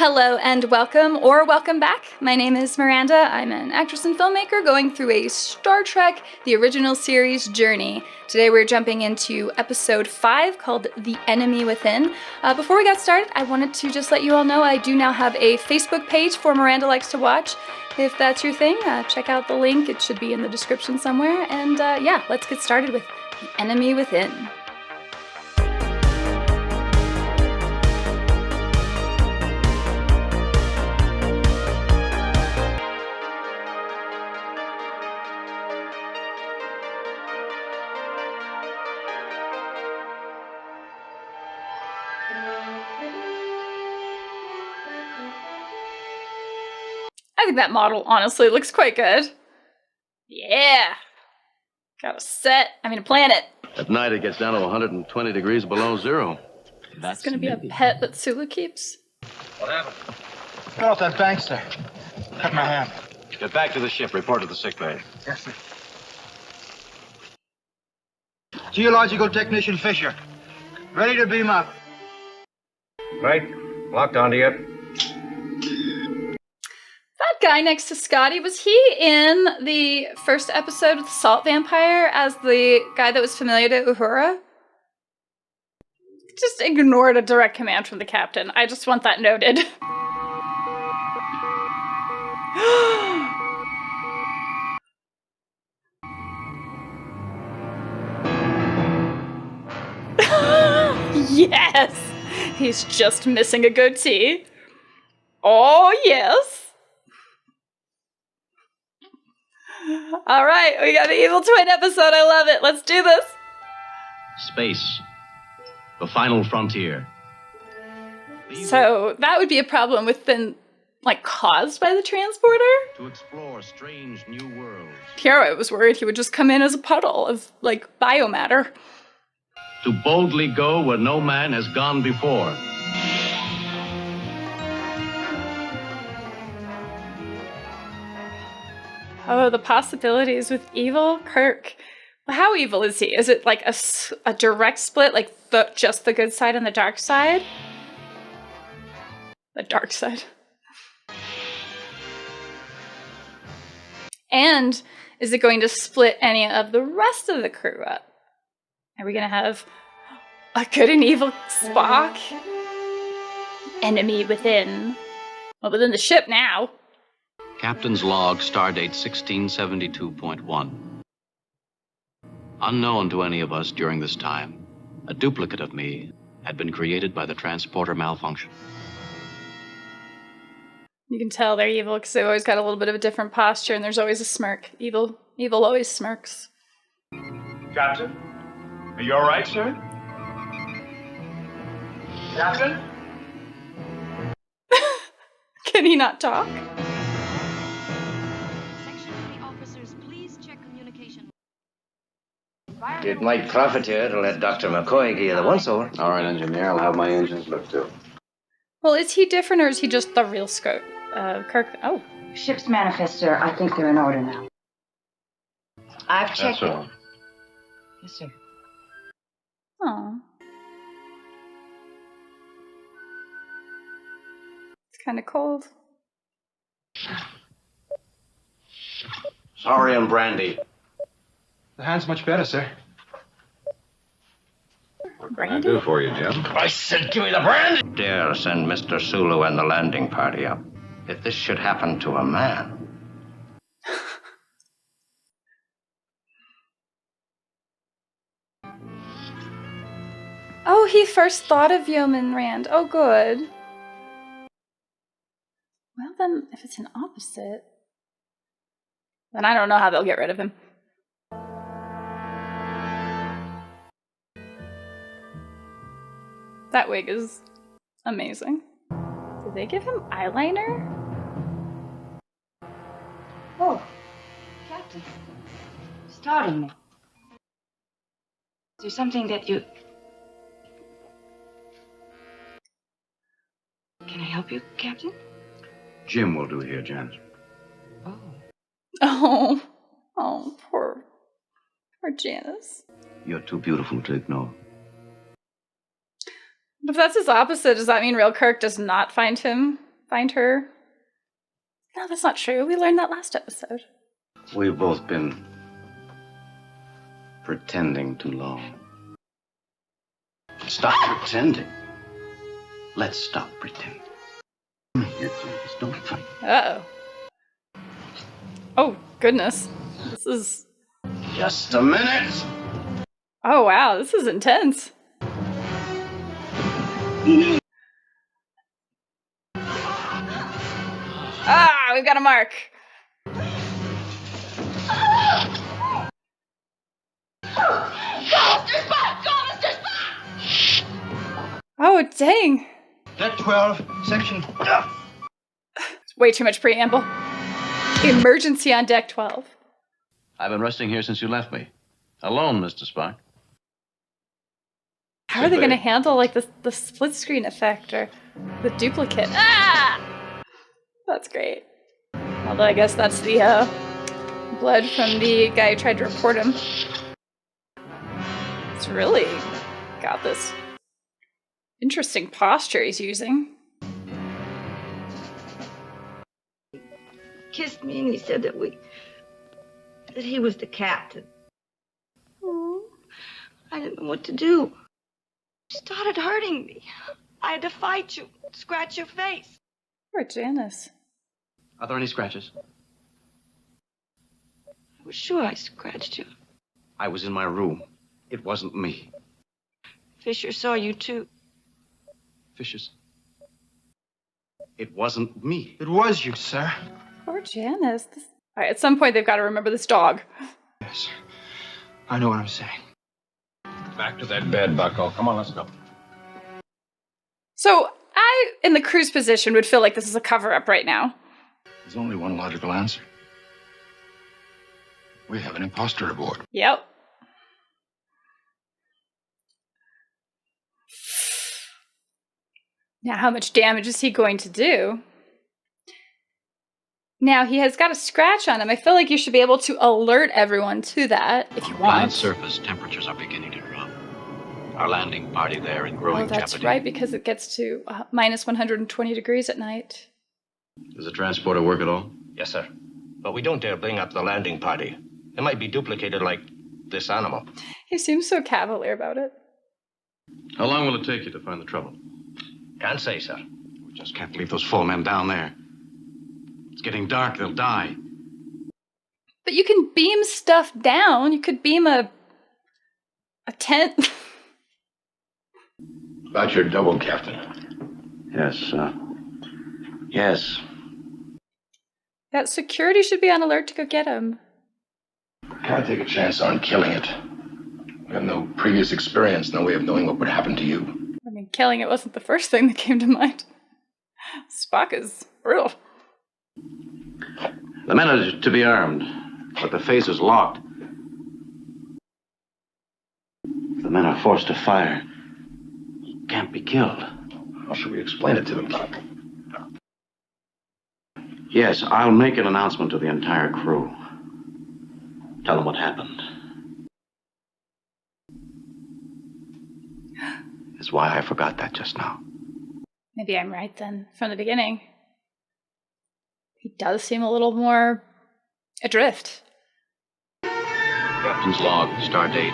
Hello and welcome, or welcome back. My name is Miranda. I'm an actress and filmmaker going through a Star Trek, the original series journey. Today we're jumping into episode 5 called The Enemy Within. Before we got started, I wanted to just let you all know I do now have a Facebook page for Miranda Likes to Watch. If that's your thing, check out the link. It should be in the description somewhere. And yeah, let's get started with The Enemy Within. I think that model honestly looks quite good. Yeah. Got a planet. At night it gets down to 120 degrees below zero. That's gonna be a pet that Sulu keeps. What happened? Get off that bank, sir. Cut my hand. Get back to the ship. Report to the sick bay. Yes, sir. Geological technician Fisher. Ready to beam up. Right. Locked onto you. That guy next to Scotty, was he in the first episode with the Salt Vampire as the guy that was familiar to Uhura? Just ignored a direct command from the captain. I just want that noted. Yes! He's just missing a goatee. Oh, yes! All right, we got an Evil Twin episode. I love it. Let's do this. Space. The final frontier. So that would be a problem within, caused by the transporter? To explore strange new worlds. Piero was worried he would just come in as a puddle of, biomatter. To boldly go where no man has gone before. Oh, the possibilities with evil Kirk. Well, how evil is he? Is it like a direct split, just the good side and the dark side? The dark side. And is it going to split any of the rest of the crew up? Are we going to have a good and evil Spock? Enemy within. Well, within the ship now. Captain's log, stardate 1672.1. Unknown to any of us during this time, a duplicate of me had been created by the transporter malfunction. You can tell they're evil because they've always got a little bit of a different posture and there's always a smirk. Evil always smirks. Captain? Are you all right, sir? Captain? Can he not talk? It might profit you to let Dr. McCoy give you the once-over. All right, engineer. I'll have my engines looked to. Well, is he different or is he just the real Scott? Kirk. Oh. Ship's manifest, sir. I think they're in order now. I've checked That's all. it. Yes, sir. Aw. It's kind of cold. Sorry, I'm brandy. The hand's much better, sir. What can I do for you, Jim? I said give me the brandy! Dare send Mr. Sulu and the landing party up. If this should happen to a man. Oh, he first thought of Yeoman Rand. Oh, good. Well, then, if it's an opposite, then I don't know how they'll get rid of him. That wig is amazing. Did they give him eyeliner? Oh, Captain. Starting me. Is there something that you... Can I help you, Captain? Jim will do here, Janice. Oh. Oh, poor Janice. You're too beautiful to ignore. If that's his opposite, does that mean real Kirk does not find him find her. No, that's not true. We learned that last episode. We've both been pretending too long. Stop pretending. Let's stop pretending. Come here, James. Don't fight. Uh-oh. Oh, goodness. This is... Just a minute. Oh, wow. This is intense. Ah, we've got a mark. Oh, dang. Deck 12, section. It's way too much preamble. Emergency on deck 12. I've been resting here since you left me. Alone, Mr. Spock. How are they going to handle like the split screen effect or the duplicate? Ah! That's great. Although I guess that's the blood from the guy who tried to report him. It's really got this interesting posture he's using. Kissed me and he said that he was the captain. Oh, I didn't know what to do. You started hurting me. I had to fight you, scratch your face. Poor Janice. Are there any scratches? I was sure I scratched you. I was in my room. It wasn't me. Fisher saw you too. Fishes. It wasn't me. It was you, sir. Poor Janice. All right, at some point they've got to remember this dog. Yes. I know what I'm saying. Back to that bed, Bucko. Come on, let's go. So I, in the crew's position, would feel like this is a cover-up right now. There's only one logical answer. We have an imposter aboard. Yep. Now, how much damage is he going to do? Now, he has got a scratch on him. I feel like you should be able to alert everyone to that if you On the want. planet's surface, temperatures are beginning to drop. Our landing party there in growing Oh, that's jeopardy. right, because it gets to minus 120 degrees at night. Does the transporter work at all? Yes, sir. But we don't dare bring up the landing party. It might be duplicated like this animal. He seems so cavalier about it. How long will it take you to find the trouble? Can't say, sir. We just can't leave those 4 men down there. It's getting dark. They'll die. But you can beam stuff down. You could beam a tent. About your double, Captain. Yes, yes. That security should be on alert to go get him. Can't take a chance on killing it. We have no previous experience, no way of knowing what would happen to you. I mean, killing it wasn't the first thing that came to mind. Spock is brutal. The men are to be armed, but the phase is locked. If the men are forced to fire, he can't be killed. How should we explain it to them, Captain? Yes, I'll make an announcement to the entire crew. Tell them what happened. That's why I forgot that just now. Maybe I'm right then, from the beginning. He does seem a little more adrift. Captain's log, stardate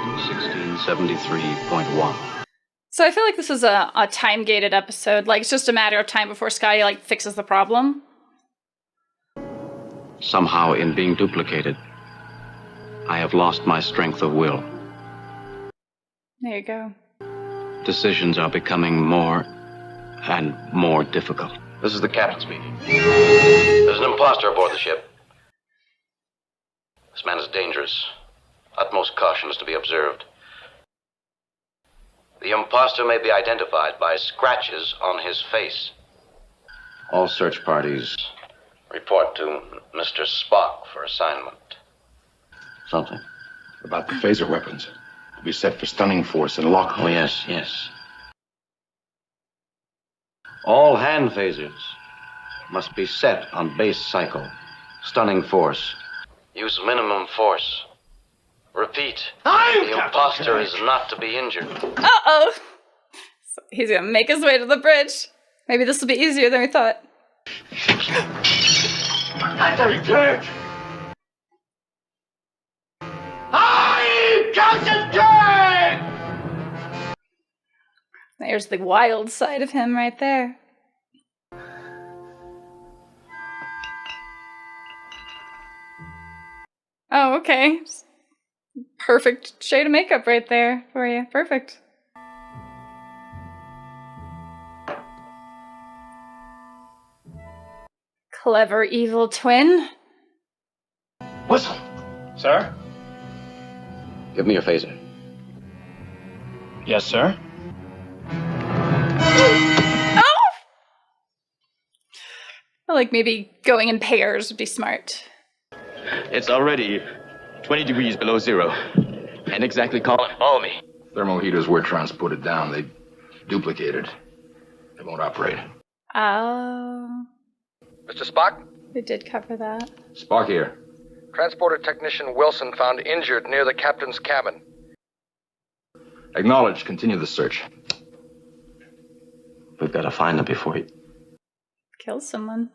1673.1. So I feel like this is a time-gated episode. Like, it's just a matter of time before Scotty, like, fixes the problem. Somehow, in being duplicated, I have lost my strength of will. There you go. Decisions are becoming more and more difficult. This is the captain speaking. There's an imposter aboard the ship. This man is dangerous. Utmost caution is to be observed. The imposter may be identified by scratches on his face. All search parties. Report to Mr. Spock for assignment. Something. About the phaser weapons. To be set for stunning force and lock. Oh, yes, yes. All hand phasers must be set on base cycle. Stunning force. Use minimum force. Repeat. The imposter is not to be injured. Uh-oh! So he's gonna make his way to the bridge. Maybe this will be easier than we thought. I can't! I concentrate! There's the wild side of him right there. Oh, okay. Perfect shade of makeup right there for you. Perfect. Clever evil twin. Whistle! Sir? Give me your phaser. Yes, sir. Oh! I feel like maybe going in pairs would be smart. It's already 20 degrees below zero. Can't exactly call it balmy. Thermal heaters were transported down. They duplicated. They won't operate. Oh. Mr. Spock? We did cover that. Spock here. Transporter technician Wilson found injured near the captain's cabin. Acknowledged. Continue the search. We've got to find them before he... Kill someone.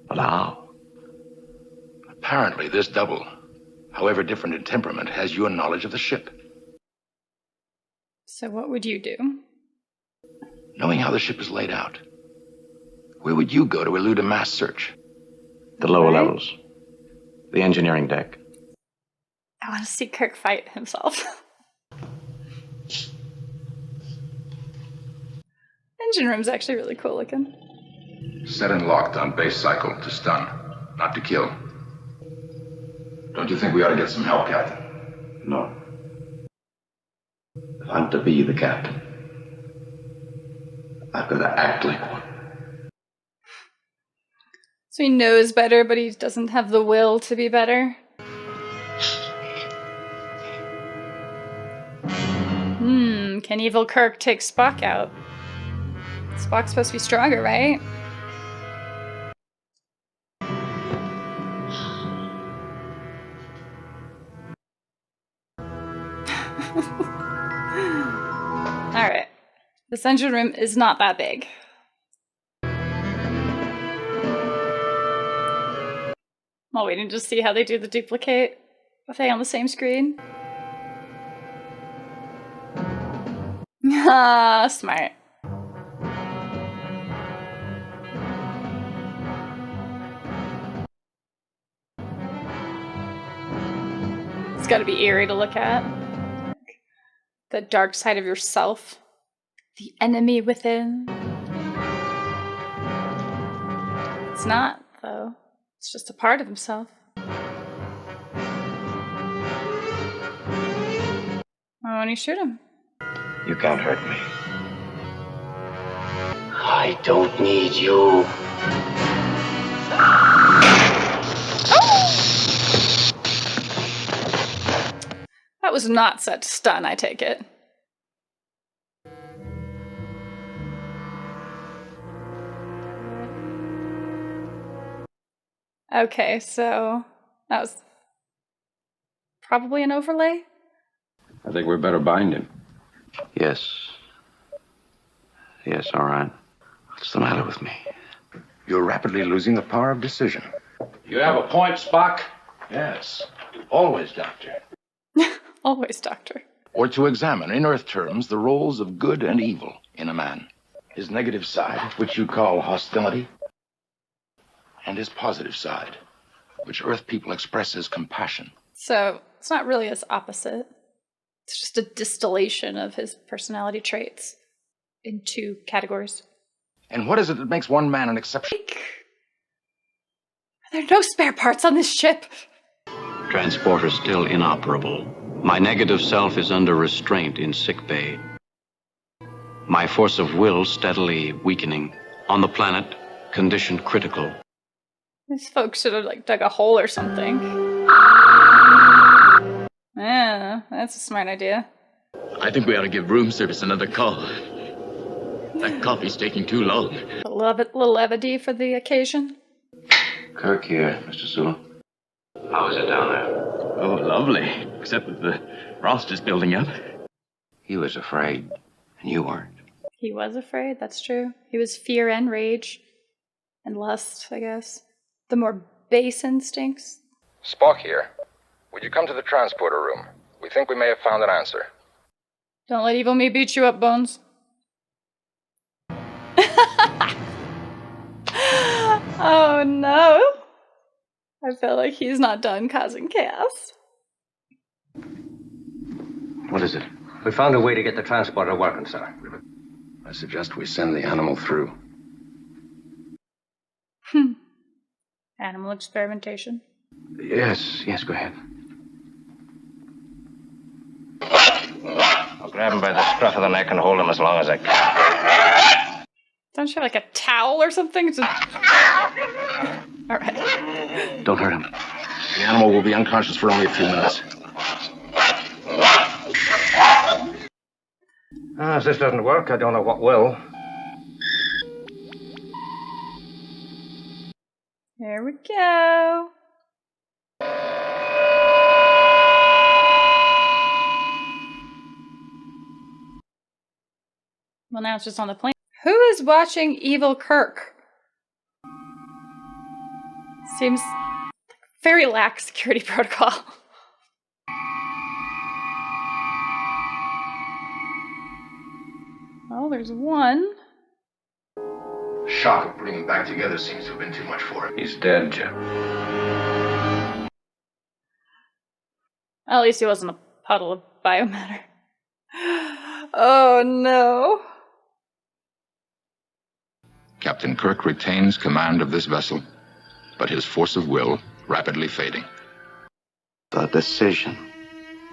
But how? Apparently, this double, however different in temperament, has your knowledge of the ship. So what would you do? Knowing how the ship is laid out, where would you go to elude a mass search? The lower Right. levels. The engineering deck. I want to see Kirk fight himself. Engine room's actually really cool looking. Set and locked on base cycle to stun, not to kill. Don't you think we ought to get some help, Captain? No. If I'm to be the captain, I've got to act like one. So he knows better, but he doesn't have the will to be better. Can evil Kirk take Spock out? Spock's supposed to be stronger, right? Alright. This engine room is not that big. I'm waiting to see how they do the duplicate. Are they on the same screen? Ah, smart. It's gotta be eerie to look at. The dark side of yourself. The enemy within. It's not, though. It's just a part of himself. Why won't he shoot him? You can't hurt me. I don't need you. That was not set to stun, I take it. Okay, so that was probably an overlay. I think we better bind him. Yes. Yes, all right. What's the matter with me? You're rapidly losing the power of decision. You have a point, Spock. Yes. Always, Doctor. Always, Doctor. Or to examine, in Earth terms, the roles of good and evil in a man. His negative side, which you call hostility, and his positive side, which Earth people express as compassion. So it's not really his opposite. It's just a distillation of his personality traits in two categories. And what is it that makes one man an exception? There are no spare parts on this ship. Transporter still inoperable. My negative self is under restraint in sickbay. My force of will steadily weakening. On the planet, condition critical. These folks should have dug a hole or something. Yeah, that's a smart idea. I think we ought to give room service another call. That coffee's taking too long. A little levity for the occasion. Kirk here, Mr. Sulu. How is it down there? Oh, lovely. Except that the frost is building up. He was afraid, and you weren't. He was afraid, that's true. He was fear and rage. and lust, I guess. The more base instincts. Spock here. Would you come to the transporter room? We think we may have found an answer. Don't let evil me beat you up, Bones. Oh no. I feel like he's not done causing chaos. What is it? We found a way to get the transporter working, sir. I suggest we send the animal through. Animal experimentation. Yes, go ahead. I'll grab him by the scruff of the neck and hold him as long as I can. Don't you have like a towel or something? Alright. Don't hurt him. The animal will be unconscious for only a few minutes. If this doesn't work, I don't know what will. There we go. Well, now it's just on the plane. Who is watching Evil Kirk? Seems very lax security protocol. Well, there's one. The shock of putting him back together seems to have been too much for him. He's dead, Jim. At least he wasn't a puddle of biomatter. Oh no. Captain Kirk retains command of this vessel, but his force of will rapidly fading. The decision.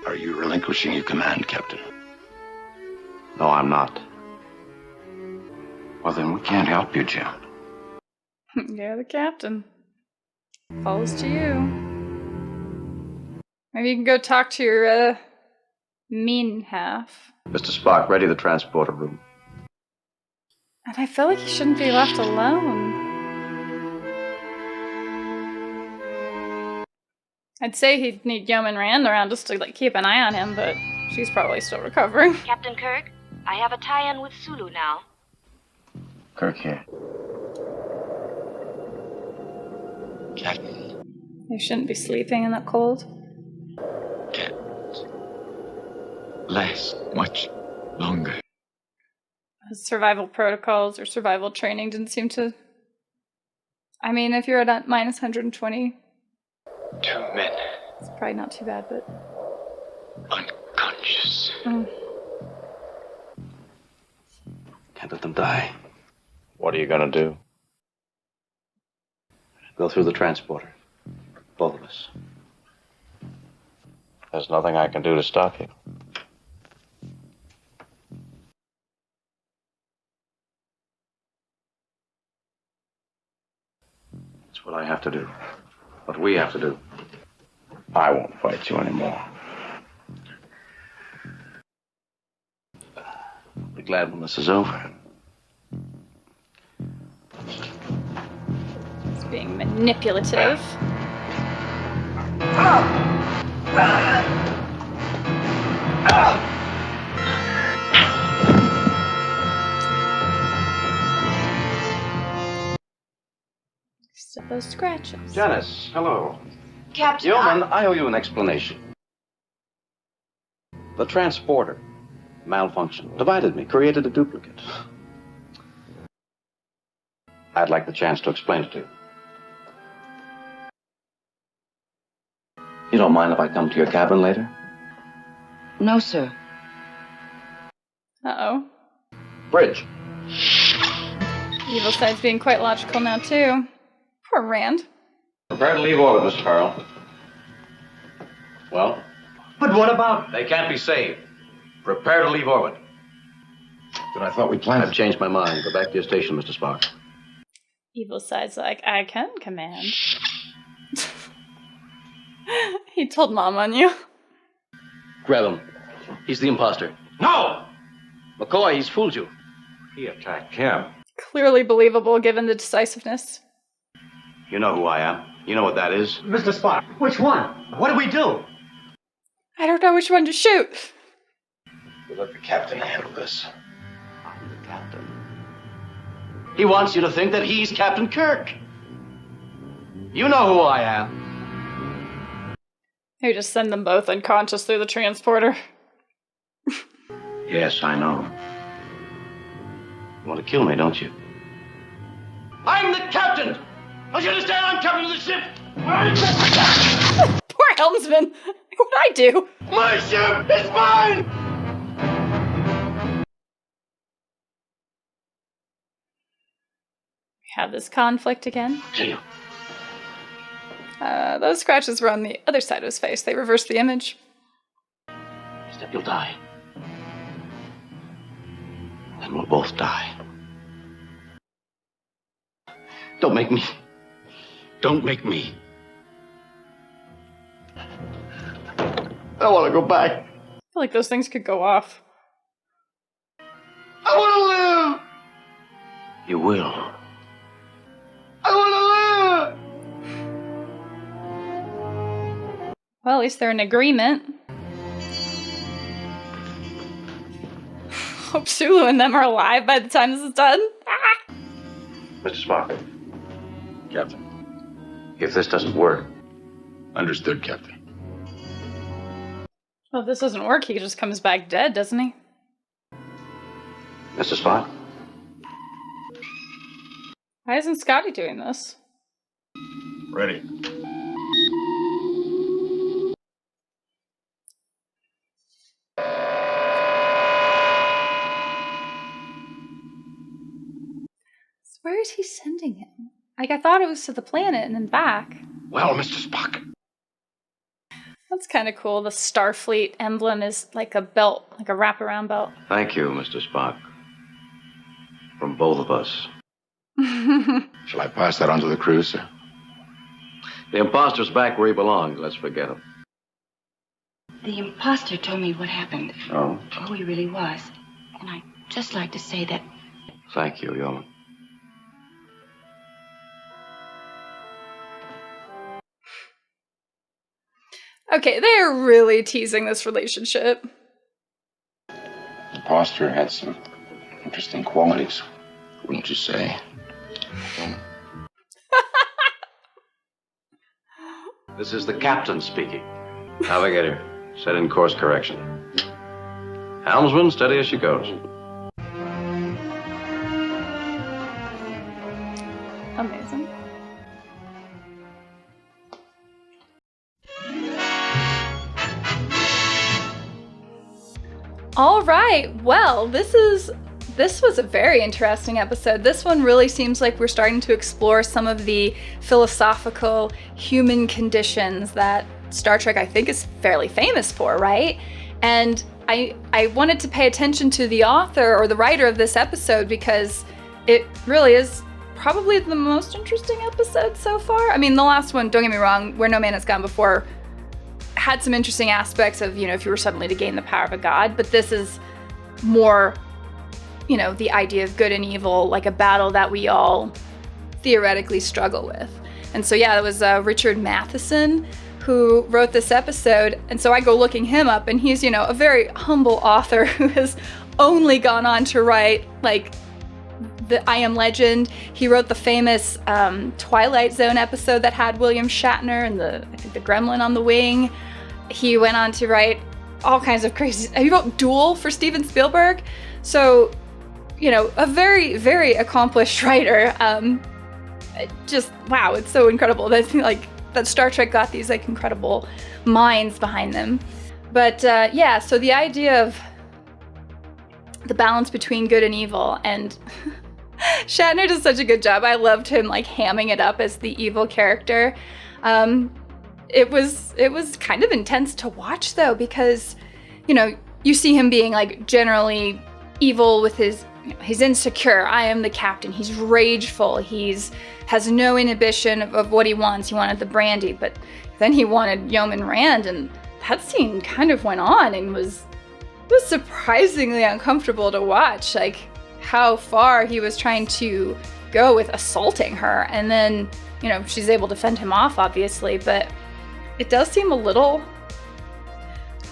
Are you relinquishing your command, Captain? No, I'm not. Well, then we can't help you, Jim. You're the captain. Falls to you. Maybe you can go talk to your, mean half. Mr. Spock, ready the transporter room. And I feel like he shouldn't be left alone. I'd say he'd need Yeoman Miranda around just to like keep an eye on him, but she's probably still recovering. Captain Kirk, I have a tie-in with Sulu now. Kirk here. Captain. They shouldn't be sleeping in that cold. Can't last much longer. His survival protocols or survival training didn't seem to... I mean, if you're at minus 120... 2 men. It's probably not too bad, but... Unconscious. Can't let them die. What are you gonna do? Go through the transporter. Both of us. There's nothing I can do to stop you. It's what I have to do. What we have to do. I won't fight you anymore. I'll be glad when this is over. It's being manipulative. Just those scratches. Janice, hello. Captain, Yeoman, I owe you an explanation. The transporter malfunctioned, divided me, created a duplicate. I'd like the chance to explain it to you. You don't mind if I come to your cabin later? No, sir. Uh-oh. Bridge. Evil side's being quite logical now, too. Poor Rand. Prepare to leave orbit, Mr. Karl. Well? But what about... They can't be saved. Prepare to leave orbit. But I thought we planned. I've changed my mind. Go back to your station, Mr. Spock. Evil side's like, I can command. He told Mom on you. Grab him. He's the imposter. No! McCoy, he's fooled you. He attacked him. Clearly believable given the decisiveness. You know who I am. You know what that is. Mr. Spock, which one? What do we do? I don't know which one to shoot. We'll let the captain handle this. I'm the captain. He wants you to think that he's Captain Kirk. You know who I am. Maybe just send them both unconscious through the transporter. Yes, I know. You want to kill me, don't you? I'm the captain! Don't you understand? I'm captain of the ship! Poor helmsman! What'd I do? My ship is mine! We have this conflict again. Kill you. Those scratches were on the other side of his face. They reversed the image. Step, you'll die. Then we'll both die. Don't make me. Don't make me. I want to go back. I feel like those things could go off. I want to live! You will. I want to live! Well, at least they're in agreement. Hope Sulu and them are alive by the time this is done. Ah! Mr. Spock, Captain. if this doesn't work, Understood, Captain. Well, if this doesn't work, he just comes back dead, doesn't he? Mr. Spock, Why isn't Scotty doing this? Ready. So where is he sending him? Like, I thought it was to the planet and then back. Well, Mr. Spock. That's kind of cool. The Starfleet emblem is like a belt, like a wraparound belt. thank you, Mr. Spock. From both of us. Shall I pass that on to the crew, sir? The imposter's back where he belongs. Let's forget him. The imposter told me what happened, Oh, who he really was. And I'd just like to say that thank you, Yeoman. Okay, they are really teasing this relationship. The imposter had some interesting qualities, wouldn't you say? This is the captain speaking. Navigator, set in course correction. Helmsman, steady as she goes. Amazing. All right, well, this was a very interesting episode. This one really seems like we're starting to explore some of the philosophical human conditions that Star Trek, I think, is fairly famous for, right? And I wanted to pay attention to the author or the writer of this episode because it really is probably the most interesting episode so far. I mean, the last one, don't get me wrong, Where No Man Has Gone Before had some interesting aspects of, if you were suddenly to gain the power of a god, but this is more, the idea of good and evil, like a battle that we all theoretically struggle with. And so, yeah, it was Richard Matheson who wrote this episode, and so I go looking him up, and he's, a very humble author who has only gone on to write, like, the I Am Legend. He wrote the famous Twilight Zone episode that had William Shatner and I think the gremlin on the wing. He went on to write all kinds of crazy... He wrote Duel for Steven Spielberg. So, a very, very accomplished writer. Just, wow, it's so incredible that Star Trek got these, incredible minds behind them. But, yeah, so the idea of the balance between good and evil, and Shatner does such a good job. I loved him, hamming it up as the evil character. It was kind of intense to watch, though, because, you see him being, generally evil with he's insecure. I am the captain. He's rageful. Has no inhibition of what he wants. He wanted the brandy, but then he wanted Yeoman Rand, and that scene kind of went on and was surprisingly uncomfortable to watch, how far he was trying to go with assaulting her. And then, she's able to fend him off, obviously, but it does seem a little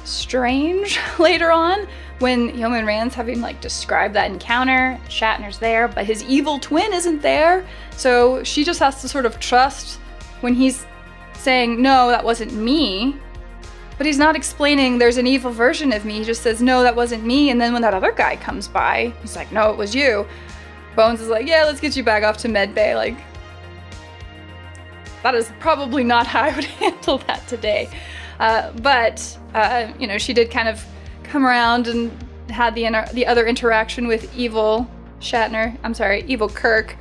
strange later on when Yeoman Rand's having like described that encounter. Shatner's there, but his evil twin isn't there. So she just has to sort of trust when he's saying, no, that wasn't me. But he's not explaining there's an evil version of me. He just says, no, that wasn't me. And then when that other guy comes by, he's like, no, it was you. Bones is like, yeah, let's get you back off to medbay. Like, that is probably not how I would handle that today. But she did kind of come around and had the other interaction with evil Kirk.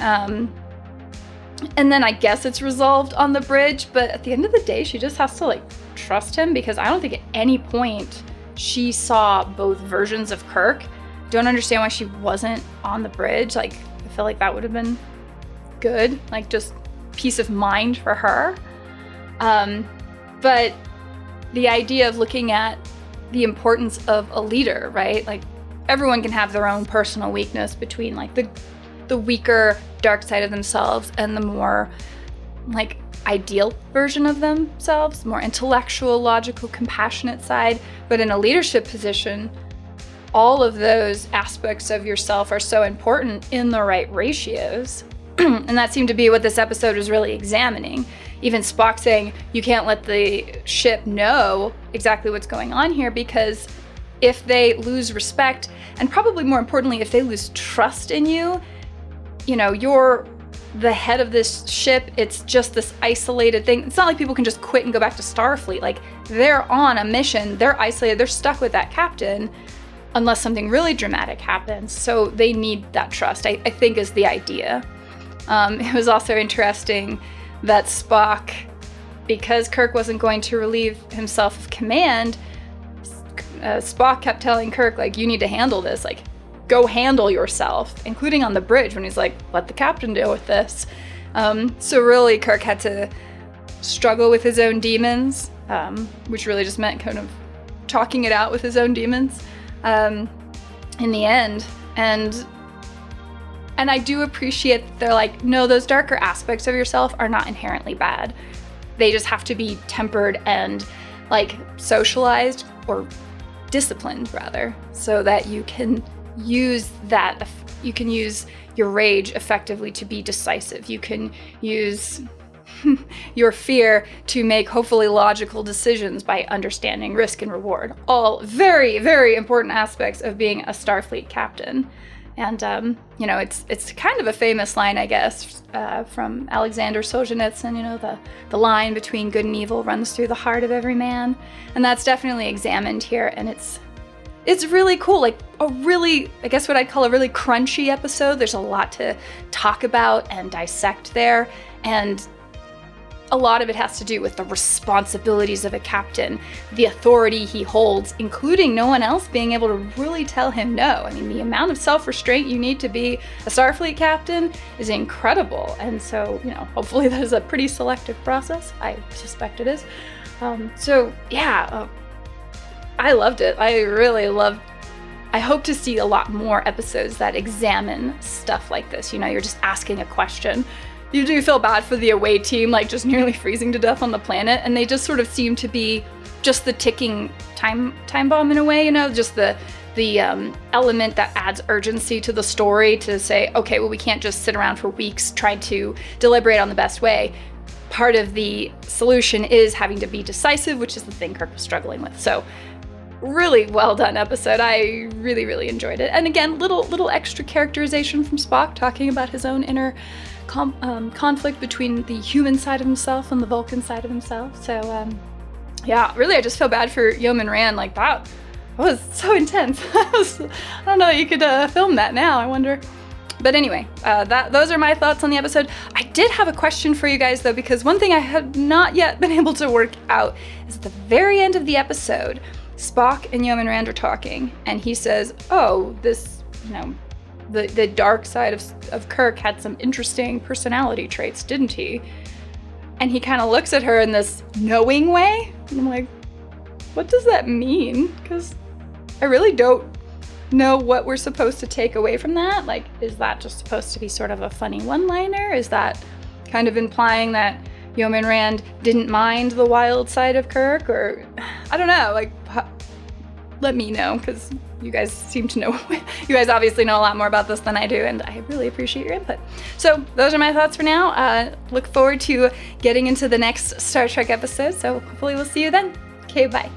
And then I guess it's resolved on the bridge, but at the end of the day, she just has to like trust him, because I don't think at any point she saw both versions of Kirk. Don't understand why she wasn't on the bridge. Like, I feel like that would have been good, like just peace of mind for her. But the idea of looking at the importance of a leader, right? Like, everyone can have their own personal weakness between like the weaker dark side of themselves and the more like ideal version of themselves, more intellectual, logical, compassionate side. But in a leadership position, all of those aspects of yourself are so important in the right ratios. And that seemed to be what this episode was really examining. Even Spock saying, you can't let the ship know exactly what's going on here, because if they lose respect, and probably more importantly, if they lose trust in you, you're the head of this ship. It's just this isolated thing. It's not like people can just quit and go back to Starfleet. Like, they're on a mission, they're isolated, they're stuck with that captain unless something really dramatic happens. So they need that trust, I think, is the idea. It was also interesting that Spock, because Kirk wasn't going to relieve himself of command, Spock kept telling Kirk, like, you need to handle this, like, go handle yourself, including on the bridge when he's like, let the captain deal with this. So really Kirk had to struggle with his own demons, which really just meant kind of talking it out with his own demons in the end. And I do appreciate that they're like, no, those darker aspects of yourself are not inherently bad. They just have to be tempered and like socialized, or disciplined rather, so that you can use your rage effectively to be decisive. You can use your fear to make hopefully logical decisions by understanding risk and reward. All very, very important aspects of being a Starfleet captain. And, it's kind of a famous line, I guess, from Alexander Solzhenitsyn, the line between good and evil runs through the heart of every man. And that's definitely examined here, and it's really cool, like a really, I guess what I'd call a really crunchy episode. There's a lot to talk about and dissect there, and a lot of it has to do with the responsibilities of a captain, the authority he holds, including no one else being able to really tell him no. I mean, the amount of self-restraint you need to be a Starfleet captain is incredible, and so, hopefully that is a pretty selective process. I suspect it is. I loved it. I hope to see a lot more episodes that examine stuff like this. You're just asking a question. You do feel bad for the away team, like just nearly freezing to death on the planet, and they just sort of seem to be just the ticking time bomb in a way, just the element that adds urgency to the story to say, okay, well, we can't just sit around for weeks trying to deliberate on the best way. Part of the solution is having to be decisive, which is the thing Kirk was struggling with. So really well done episode. I really, really enjoyed it. And again, little extra characterization from Spock, talking about his own inner conflict between the human side of himself and the Vulcan side of himself. So really, I just feel bad for Yeoman Rand. Like, that was so intense. I don't know, you could film that now, I wonder. But anyway, those are my thoughts on the episode. I did have a question for you guys, though, because one thing I have not yet been able to work out is at the very end of the episode, Spock and Yeoman Rand are talking, and he says, oh, this, the dark side of Kirk had some interesting personality traits, didn't he? And he kind of looks at her in this knowing way, and I'm like, what does that mean? Because I really don't know what we're supposed to take away from that. Like, is that just supposed to be sort of a funny one-liner? Is that kind of implying that Yeoman Rand didn't mind the wild side of Kirk, or I don't know, like, let me know, because you guys seem to know, you guys obviously know a lot more about this than I do, and I really appreciate your input. So those are my thoughts for now. Look forward to getting into the next Star Trek episode, so hopefully we'll see you then. Okay, bye.